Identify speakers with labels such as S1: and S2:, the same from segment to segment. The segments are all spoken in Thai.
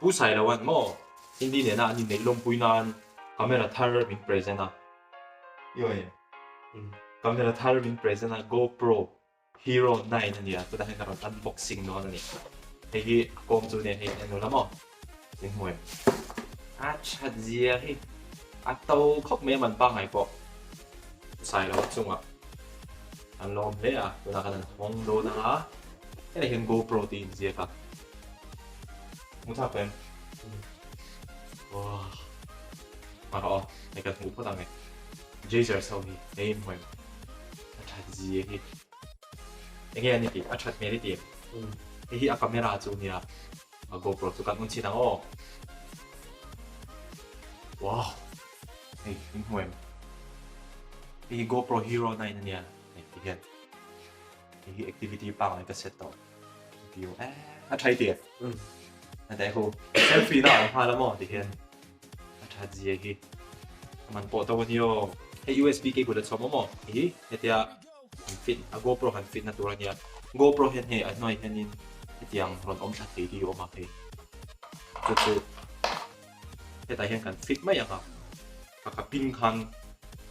S1: Pusailawan mo, hindi na ni Nailong Puinan, camera Thar min present na. Yun. Camera Thar min present na GoPro Hero 9 niya. Ito dahil karoon unboxing no ni. Higi kom tu ne higi ano lamo. Yung mo. Chat zia hi. Atau kok may man pa ngay po. Pusailawan sunga. Ang loob niya, wala ka ng hondo na nga. Kaya yung GoPro din zia ka. Mutapin. 와, 말아. 내가 공부당해. 제이저 서기 네임 뭐. 아차지 히. 이게 아니지. 아차 메리디. 이 아까 카메라 중이야. GoPro tukan un치당 어. 와. 에이, 뭐. 이 GoPro Hero 9nya. 이게 이 액티비티 빵을 그 셋도. 비오. 아차이디.แต่กูเซลฟี่ได้พาแล้วมั้งที่เห็นชัดเจนที่มันปวดตัวนี้โอ้ให้ USB เกี่ยวกับสมองที่เดี๋ยวฟิตGoPro หันฟิตนะตัวนี้ GoPro เห็นเห็นอันน้อยเห็นนี่ที่ยังรอนอมชัดที่ออกมาที่จุดแต่เห็นกันฟิตไม่ยังอ่ะกับพิงคัน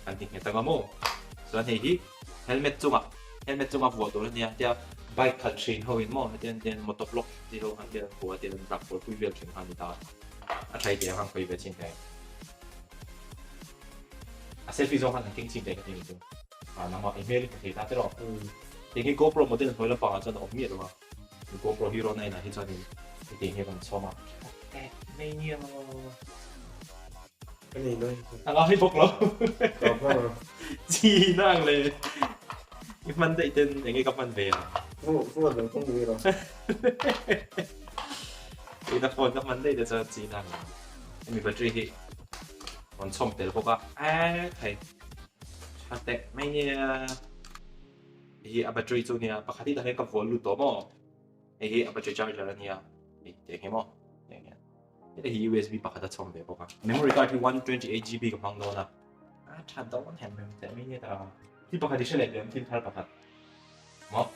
S1: กันที่เห็นแต่ก็มั้งส่วนที่เฮลเมตจุ่มหัวตัวนี้เดี๋ยวbike country how in more then motovlog zero han dia ko dia rak for previous thing han da a thai dia han koi ve chin kai a selfie zone han king chin de ka ting chu a na ma email ke ta te ro ke GoPro model hoi la pa cha da mi ro GoPro Hero 9 na hi cha ni ke he kan so maไม่เนี่ย
S2: ก็นี่ด้วย
S1: เราให้พวกเราจีนั่งเลยมันได้เต้นอย่างงี้กับมันเบียร์
S2: พูดถึงตรงนี้หรอ
S1: อีตาโฟนกับมันได้จะจีนั่งมีแบตเตอรี่ที่มันชมแต่พวกก็ใครชาร์จแต่ไม่เนี่ยไอ้แบตเตอรี่ตัวเนี่ยปกติเราให้กับโฟนหลุดตัวมั้งไอ้แบตเตอรี่ชาร์จแล้วเนี่ยอย่างเงี้ยมั้งอย่างเงี้ยนี่ USB ปกติชมแต่พวกก็ memory card ที่ 128 GB กับพังโดนชาร์จต้องแถมแต่ไม่เนี่ยที่ปกติเฉลี่ยเดือนที่เท่าปกติมั้ง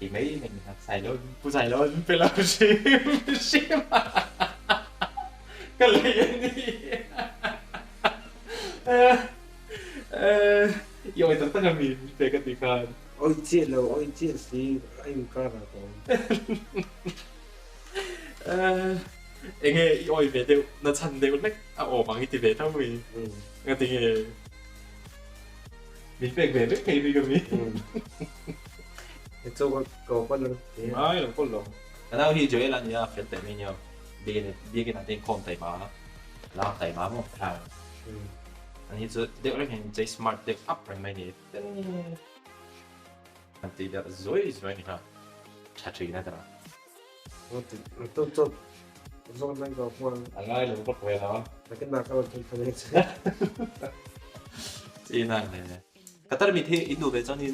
S1: อีกไม่หนึ่งครับใส่แล้วผู้ใส่แล้วเป็นเราชิมก็เลยอย่างนี้ยังไม่ต้องมีเด็กติการ
S2: โอ้ยเจี๊ยแล้วโอ้ยเจี๊ยสิไอ้มันกล้าหรอ
S1: เองโอ้ยเดี๋ยวน่าชันเดี๋ยวเล็กเอาออกมาที่ติเบต้ามีงั้นติมีเป๊กเบรกเพย์มีก็มี
S2: โจ้ก็ก็ลง
S1: ไม่หรอกก็ลงแต่ถ้าที่เจออะไรเนี่ยเฟซแต่ไม่เนี่ยเบียกันนั่นเองคอมไต่มาแล้วไต่มาหมดทางอันนี้จะเด็กเห็นใจสมาร์ทเด็กอัพอะไรเนี่ยแต่นี่อันที่เด็กสวยนี่ครับชัดเจนนะแต่ละ
S2: ต้องนั่งกับพวก
S1: อะไรหรือก็เวลา
S2: แต่ก็น่าเข้าถึงคนนี้
S1: จีน่าเลยก็ถ้ามีที่อินโดเวชั่นนี่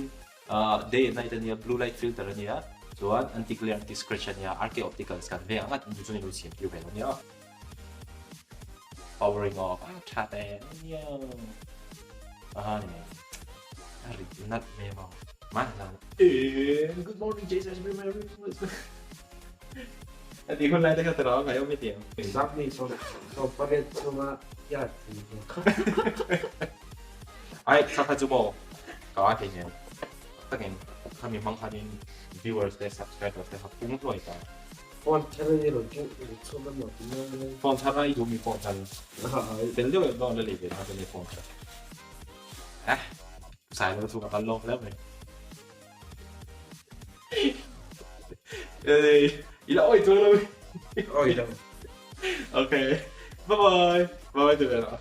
S1: day and night niya blue light filter niya soan anti glare anti scratch niya RK opticals kan ve angat industry ni lusin yu ben niya powering off chate niya ni ari nat me ma good morning Jesus Ati kon lai ta tra ngayon mi tiang
S2: exactly so paret sama ya
S1: ai saka jumo ka ate niya Again, kami mangkanin viewersและ subscribers นะครับคุ้มด้วยกัน
S2: ฟอนต์อะไรหรอจุ๊ชมมันหมดเลย
S1: ฟอนต์อะไรดูมีฟอนต์กันเป็นเรื่องแบบนอนเลยเป็นอะไรฟอนต์สายเราถูกกันลงแล้วเลยอีละโอ้ยตัวเลย
S2: โอ้ยจัง
S1: โอเคบ๊ายบายตัวเลยนะ